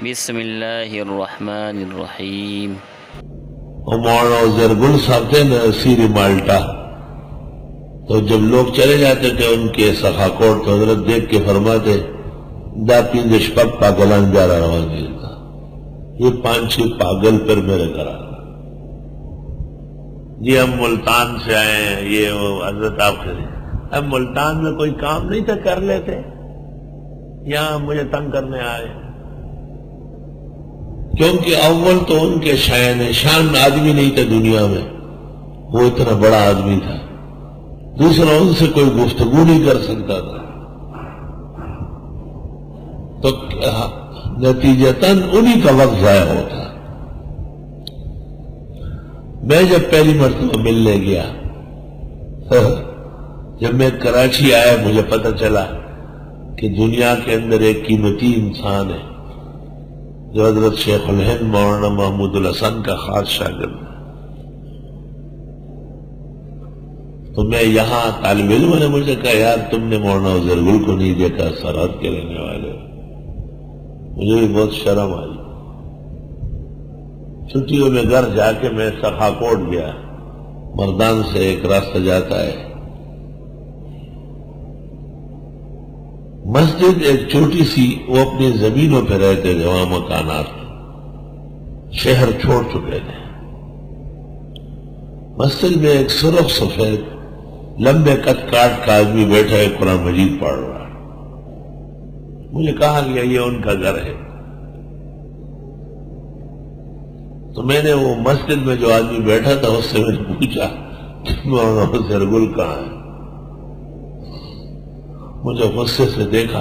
بسم اللہ الرحمن الرحیم۔ اور مولانا زرگل صاحب تھے نا سیری مالٹا، تو جب لوگ چلے جاتے تھے ان کے سخا کوٹ تو حضرت دیکھ کے فرماتے دا پینز شپک پاگلان جارا روان دیتا، یہ 5-6 پاگل پر میرے گھر آ رہا۔ جی ہم ملتان سے آئے ہیں، یہ حضرت آپ سے ہم ملتان میں کوئی کام نہیں تھا کر لیتے، یہاں مجھے تنگ کرنے آئے، کیونکہ اول تو ان کے شان آدمی نہیں تھا دنیا میں، وہ اتنا بڑا آدمی تھا، دوسرا ان سے کوئی گفتگو نہیں کر سکتا تھا، تو نتیجتاً انہی کا وقت ضائع ہوتا۔ میں جب پہلی مرتبہ ملنے گیا، جب میں کراچی آیا مجھے پتہ چلا کہ دنیا کے اندر ایک قیمتی انسان ہے جو حضرت شیخ الہند مولانا محمود الحسن کا خاص شاگرد ہے۔ تو میں یہاں طالب علم نے مجھے کہا یار تم نے مولانا زرگل کو نہیں دیکھا، سرحد کے رہنے والے، مجھے بھی بہت شرم آئی۔ چھٹیوں میں گھر جا کے میں سخا کوٹ گیا، مردان سے ایک راستہ جاتا ہے، مسجد ایک چھوٹی سی، وہ اپنی زمینوں پہ رہتے تھے، وہاں مکانات، شہر چھوڑ چکے تھے۔ مسجد میں ایک سرخ سفید لمبے قد کاٹ کا آدمی بیٹھا ہے، قرآن مجید پڑھ رہا ہے۔ مجھے کہا گیا یہ ان کا گھر ہے، تو میں نے وہ مسجد میں جو آدمی بیٹھا تھا اس سے میں نے پوچھا کہ مولانا زرگل کہاں ہے؟ مجھے غصے سے دیکھا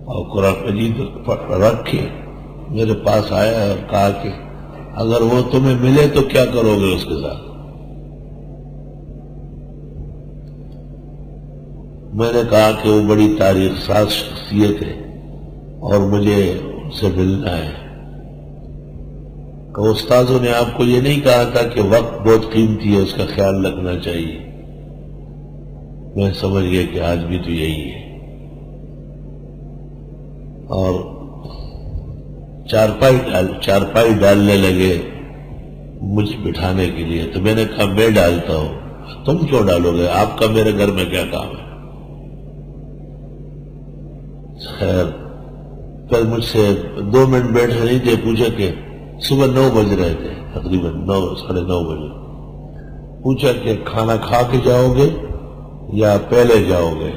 اور قرآن مجید رکھ کے میرے پاس آیا اور کہا کہ اگر وہ تمہیں ملے تو کیا کرو گے اس کے ساتھ؟ میں نے کہا کہ وہ بڑی تاریخ ساز شخصیت ہے اور مجھے ان سے ملنا ہے۔ کہ استاذوں نے آپ کو یہ نہیں کہا تھا کہ وقت بہت قیمتی ہے، اس کا خیال رکھنا چاہیے؟ میں سمجھ گیا کہ آج بھی تو یہی ہے، اور چارپائی ڈالنے لگے مجھے بٹھانے کے لیے، تو میں نے کہا میں ڈالتا ہوں، تم کیوں ڈالو گے؟ آپ کا میرے گھر میں کیا کام ہے؟ خیر پھر مجھ سے 2 منٹ بیٹھے نہیں تھے، پوچھا کہ صبح 9 بج رہے تھے، تقریباً 9:30 بجے، پوچھا کہ کھانا کھا کے جاؤ گے یا پہلے جاؤ گے؟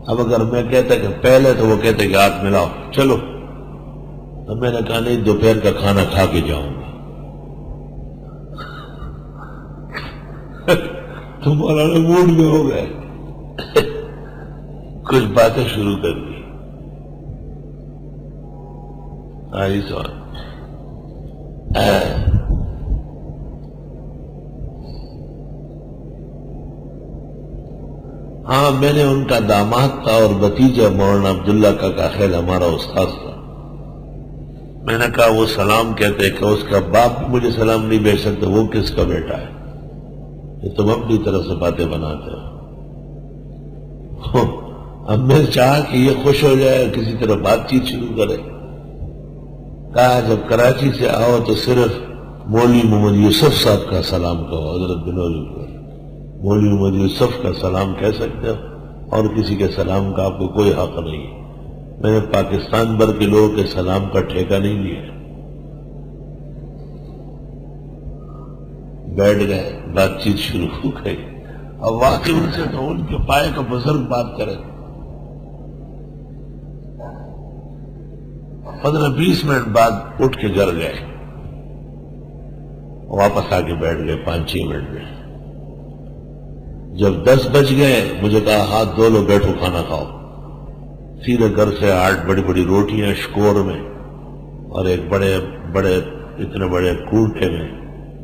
اب اگر میں کہتا کہ پہلے تو وہ کہتے کہ ہاتھ ملاؤ چلو، تو میں نے کہا نہیں دوپہر کا کھانا کھا کے جاؤں گا۔ تم مولانا موڈ میں ہو گئے، کچھ باتیں شروع کر دی۔ آئی سوال ہاں میں نے ان کا داماد تھا اور بھتیجا مولانا عبداللہ کا کاخیل ہمارا استاذ تھا۔ میں نے کہا وہ سلام کہتے کہ اس کا باپ مجھے سلام نہیں بھیج سکتے، وہ کس کا بیٹا ہے؟ کہ تم اپنی طرف سے باتیں بناتے ہو۔ اب میں چاہا کہ یہ خوش ہو جائے، کسی طرح بات چیت شروع کرے۔ کہا جب کراچی سے آؤ تو صرف مولوی محمد یوسف صاحب کا سلام کہو، حضرت بنوری کو مولوی محمد یوسف کا سلام کہہ سکتے ہو، اور کسی کے سلام کا آپ کو کوئی حق نہیں ہے۔ میں نے پاکستان بھر کے لوگوں کے سلام کا ٹھیکہ نہیں لیا۔ بیٹھ گئے، بات چیت شروع ہو گئی۔ اب واقعی ان سے تو ان کے پائے کا بزرگ بات کرے، 15-20 منٹ بعد اٹھ کے گھر گئے، واپس آ کے بیٹھ گئے 5-6 منٹ میں۔ جب 10 بج گئے مجھے کہا ہاتھ دھو لو، بیٹھو کھانا کھاؤ۔ سیدھے گھر سے 8 بڑی بڑی روٹیاں شکور میں، اور ایک اتنے بڑے کونٹے میں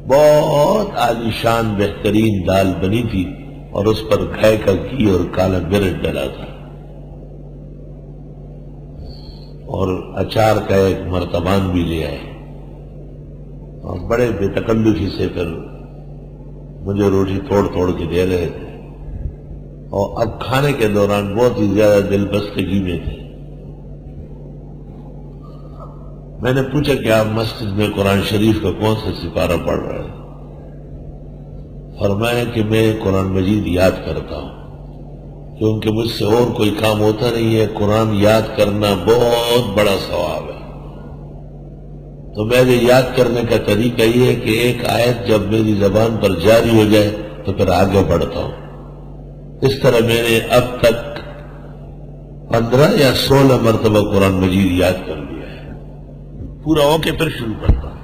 بہت عالیشان بہترین دال بنی تھی، اور اس پر گائے کا گھی اور کالا مرچ ڈلا تھا، اور اچار کا ایک مرتبان بھی لے آئے، اور بڑے بے تکلفی سے پھر مجھے روٹی توڑ کے دے رہے تھے، اور اب کھانے کے دوران بہت ہی زیادہ دل بستگی میں تھے۔ میں نے پوچھا کہ آپ مسجد میں قرآن شریف کا کون سا سپارہ پڑھ رہے ہیں؟ فرمایا کہ میں قرآن مجید یاد کرتا ہوں، کیونکہ مجھ سے اور کوئی کام ہوتا نہیں ہے، قرآن یاد کرنا بہت بڑا ثواب ہے۔ تو میرے یاد کرنے کا طریقہ یہ ہے کہ ایک آیت جب میری زبان پر جاری ہو جائے تو پھر آگے بڑھتا ہوں۔ اس طرح میں نے اب تک 15 یا 16 مرتبہ قرآن مجید یاد کر لیا ہے، پورا ہو کے پھر شروع کرتا ہوں۔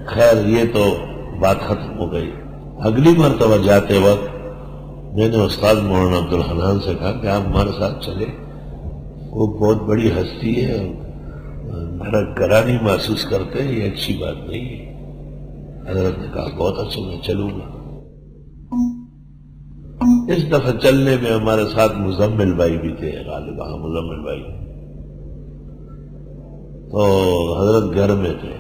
خیر یہ تو بات ختم ہو گئی۔ اگلی مرتبہ جاتے وقت میں نے استاد مولانا عبدالحنان سے کہا کہ آپ ہمارے ساتھ چلے، وہ بہت بڑی ہستی ہے اور بڑا گرانی محسوس کرتے ہیں، یہ اچھی بات نہیں ہے۔ حضرت نے کہا بہت اچھا، میں چلوں گا۔ اس دفعہ چلنے میں ہمارے ساتھ مزمل بھائی بھی تھے، غالب مزمل بھائی، تو حضرت گھر میں تھے،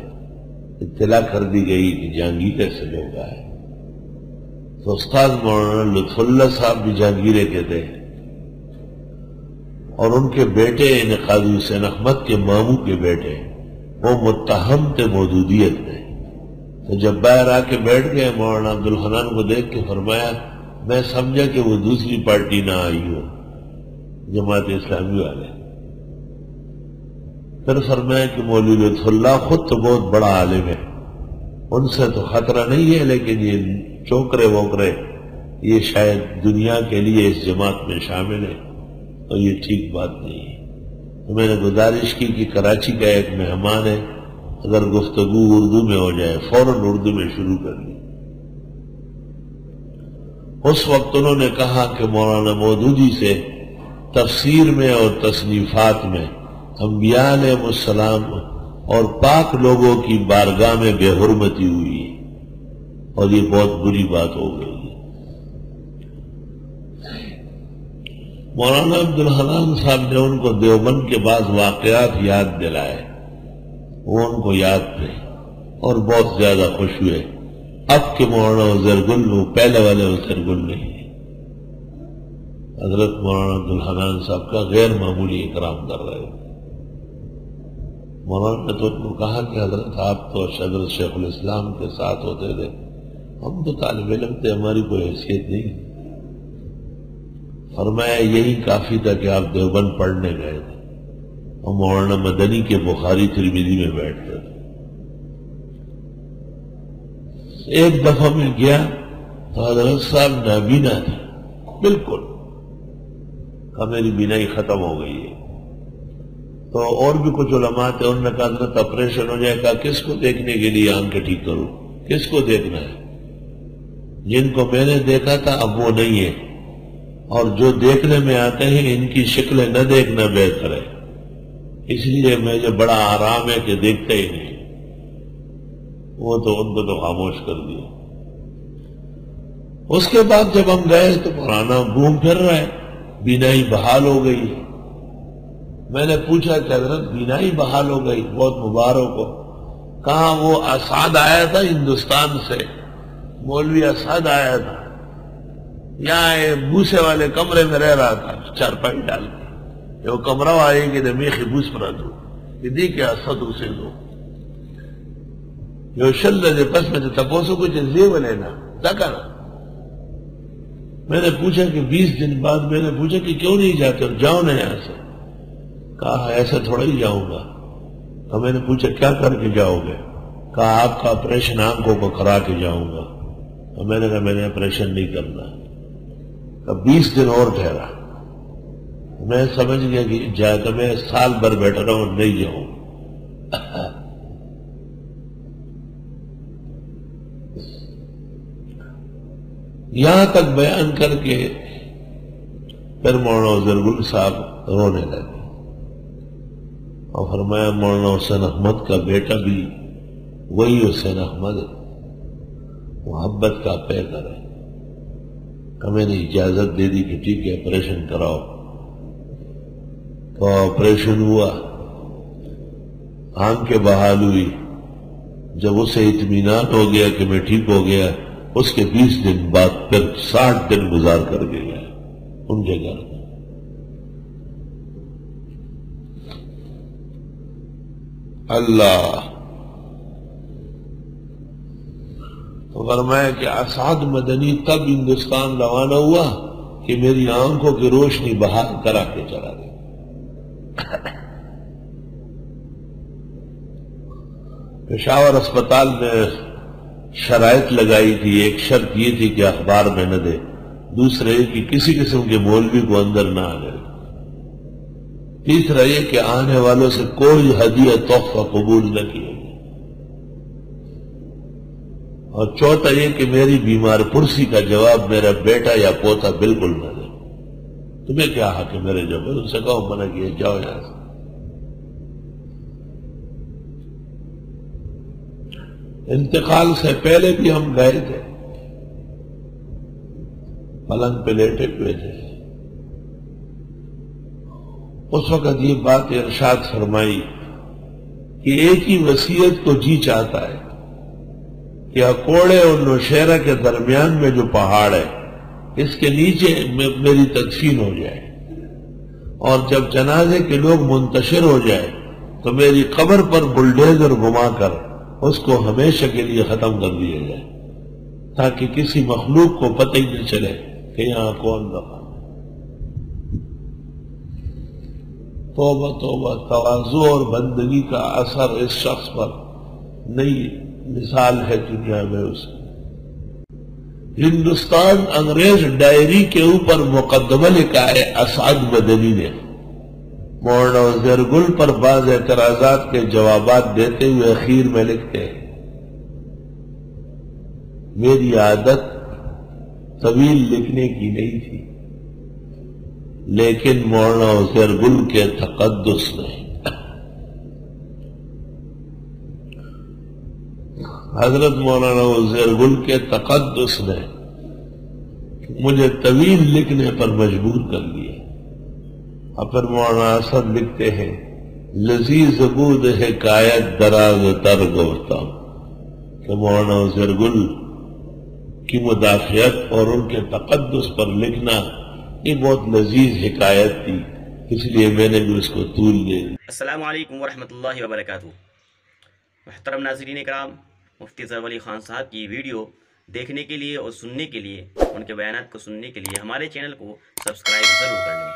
اطلاع کر دی گئی کہ جہانگیرے سے لوگ آئے، تو استاد مولانا لطف اللہ صاحب بھی جہانگیرے کے تھے، اور ان کے بیٹے قاضی حسین احمد کے ماموں کے بیٹے وہ متہم تھے مودودیت میں۔ تو جب باہر آ کے بیٹھ گئے، مولانا عبدالحنان کو دیکھ کے فرمایا میں سمجھا کہ وہ دوسری پارٹی نہ آئی ہو، جماعت اسلامی والے۔ پھر فرمایا کہ مولوی لطف اللہ خود تو بہت بڑا عالم ہے، ان سے تو خطرہ نہیں ہے، لیکن یہ چوکرے ووکرے یہ شاید دنیا کے لیے اس جماعت میں شامل ہے، تو یہ ٹھیک بات نہیں ہے۔ تو میں نے گزارش کی کہ کراچی کا ایک مہمان ہے، اگر گفتگو اردو میں ہو جائے فوراً اردو میں شروع کر لی۔ اس وقت انہوں نے کہا کہ مولانا مودودی سے تفسیر میں اور تصنیفات میں انبیاء علیہ السلام اور پاک لوگوں کی بارگاہ میں بے حرمتی ہوئی ہے، اور یہ بہت بری بات ہو گئی۔ مولانا عبدالحنان صاحب نے ان کو دیوبند کے بعض واقعات یاد دلائے، وہ ان کو یاد تھے اور بہت زیادہ خوش ہوئے۔ اب کے مولانا عزیر گل وہ پہلے والے عزیر گل نہیں ہے۔ حضرت مولانا عبدالحنان صاحب کا غیر معمولی اکرام کر رہے ہیں۔ مولانا نے تو ان کو کہا کہ حضرت آپ تو حضرت شیخ الاسلام کے ساتھ ہوتے تھے، ہم تو طالب علم تھے، ہماری کوئی حیثیت نہیں۔ فرمایا یہی کافی تھا کہ آپ دیوبند پڑھنے گئے تھے، اور مولانا مدنی کے بخاری ترمذی میں بیٹھتے تھے۔ ایک دفعہ میں گیا تو حضرت صاحب نابینا تھے بالکل، کہ میری بینائی ختم ہو گئی ہے۔ تو اور بھی کچھ علماء تھے، انہوں نے کہا حضرت آپریشن ہو جائے، کہا کس کو دیکھنے کے لیے آنکھیں ٹھیک کروں، کس کو دیکھنا ہے؟ جن کو میں نے دیکھا تھا اب وہ نہیں ہے، اور جو دیکھنے میں آتے ہیں ان کی شکلیں نہ دیکھنا بہتر ہے، اس لیے مجھے بڑا آرام ہے کہ دیکھتے ہی نہیں۔ وہ تو ان کو تو خاموش کر دیا۔ اس کے بعد جب ہم گئے تو پرانا گھوم پھر رہا ہے، بینائی بحال ہو گئی ہے۔ میں نے پوچھا کہ حضرت بینائی بحال ہو گئی، بہت مبارک ہو۔ کہاں وہ اسعد آیا تھا ہندوستان سے، مولوی اسعد آیا تھا، یہاں بوسے والے کمرے میں رہ رہا تھا، چارپائی ڈال کے وہ کمرہ آئے کہ میخی بوس پر دو کہ دی کہ اسد اسے دو یو شل دے پس میں تپوسو کو زیب لینا تکا نا۔ میں نے پوچھا کہ 20 دن بعد میں نے پوچھا کہ کیوں نہیں جاتے اور جاؤ نا یہاں سے؟ کہا ایسا تھوڑا ہی جاؤں گا۔ تو میں نے پوچھا کیا کر کے جاؤ گے؟ کہا آپ کا آپریشن آنکھوں کو کرا کے جاؤں گا۔ اور میں نے کہا میں نے آپریشن نہیں کرنا۔ 20 دن اور ٹھہرا، میں سمجھ گیا کہ جا تو میں سال بھر بیٹھا رہا ہوں، نہیں جاؤں۔ یہاں تک بیان کر کے پھر مولانا عزیر گل صاحب رونے لگے اور فرمایا مولانا حسین احمد کا بیٹا بھی وہی حسین احمد ہے، محبت کا پیکر ہے۔ کہ میں نے اجازت دے دی کہ ٹھیک ہے آپریشن کراؤ۔ تو آپریشن ہوا، آنکھیں بحال ہوئی۔ جب اسے اطمینان ہو گیا کہ میں ٹھیک ہو گیا، اس کے 20 دن بعد پھر 60 دن گزار کر کے گیا ان کے گھر میں۔ اللہ تو فرمایا کہ اسعد مدنی تب ہندوستان روانہ ہوا کہ میری آنکھوں کی روشنی بحال کرا کے چلا گیا۔ پشاور اسپتال میں شرائط لگائی تھی، ایک شرط یہ تھی کہ اخبار میں نہ دے، دوسرا یہ کہ کسی قسم کے مولوی کو اندر نہ آنے، تیسرا یہ کہ آنے والوں سے کوئی ہدیہ تحفہ قبول نہ کیا، اور چوتھا یہ کہ میری بیمار پرسی کا جواب میرا بیٹا یا پوتا بالکل نہ دے۔ تمہیں کیا حق ہے میرے جب؟ ان سے کہو منع کیے، جاؤ یہاں سے۔ انتقال سے پہلے بھی ہم گئے تھے، پلنگ پہ لیٹے ہوئے تھے، اس وقت یہ بات ارشاد فرمائی کہ ایک ہی وصیت کو جی چاہتا ہے کہ اکوڑے اور نوشہرہ کے درمیان میں جو پہاڑ ہے اس کے نیچے میری تدفین ہو جائے، اور جب جنازے کے لوگ منتشر ہو جائے تو میری قبر پر بلڈیزر گھما کر اس کو ہمیشہ کے لیے ختم کر دیا جائے، تاکہ کسی مخلوق کو پتہ ہی نہ چلے کہ یہاں کون رہا۔ توبہ توبہ، تواضع اور بندگی کا اثر اس شخص پر نئی مثال ہے دنیا میں۔ اس ہندوستان انگریز ڈائری کے اوپر مقدمہ لکھا ہے اسعد مدنی نے، مولانا وزیر گل پر بعض اعتراضات کے جوابات دیتے ہوئے اخیر میں لکھتے ہیں، میری عادت طویل لکھنے کی نہیں تھی، لیکن مولانا وزیر گل کے تقدس نے، حضرت مولانا وزیر گل کے تقدس نے مجھے طویل لکھنے پر مجبور کر دیا۔ اور پھر مولانا اسد لکھتے ہیں، لذیذ بود حکایت دراز تر گفتہ، کہ مولانا وزیر گل کی مدافعت اور ان کے تقدس پر لکھنا یہ بہت لذیذ حکایت تھی، اس لیے میں نے بھی اس کو طول دے دی۔ السلام علیکم ورحمۃ اللہ وبرکاتہ۔ محترم ناظرین کرام، مفتی اظہر ولی خان صاحب کی ویڈیو دیکھنے کے لیے اور سننے کے لیے، ان کے بیانات کو سننے کے لیے ہمارے چینل کو سبسکرائب ضرور کر لیں۔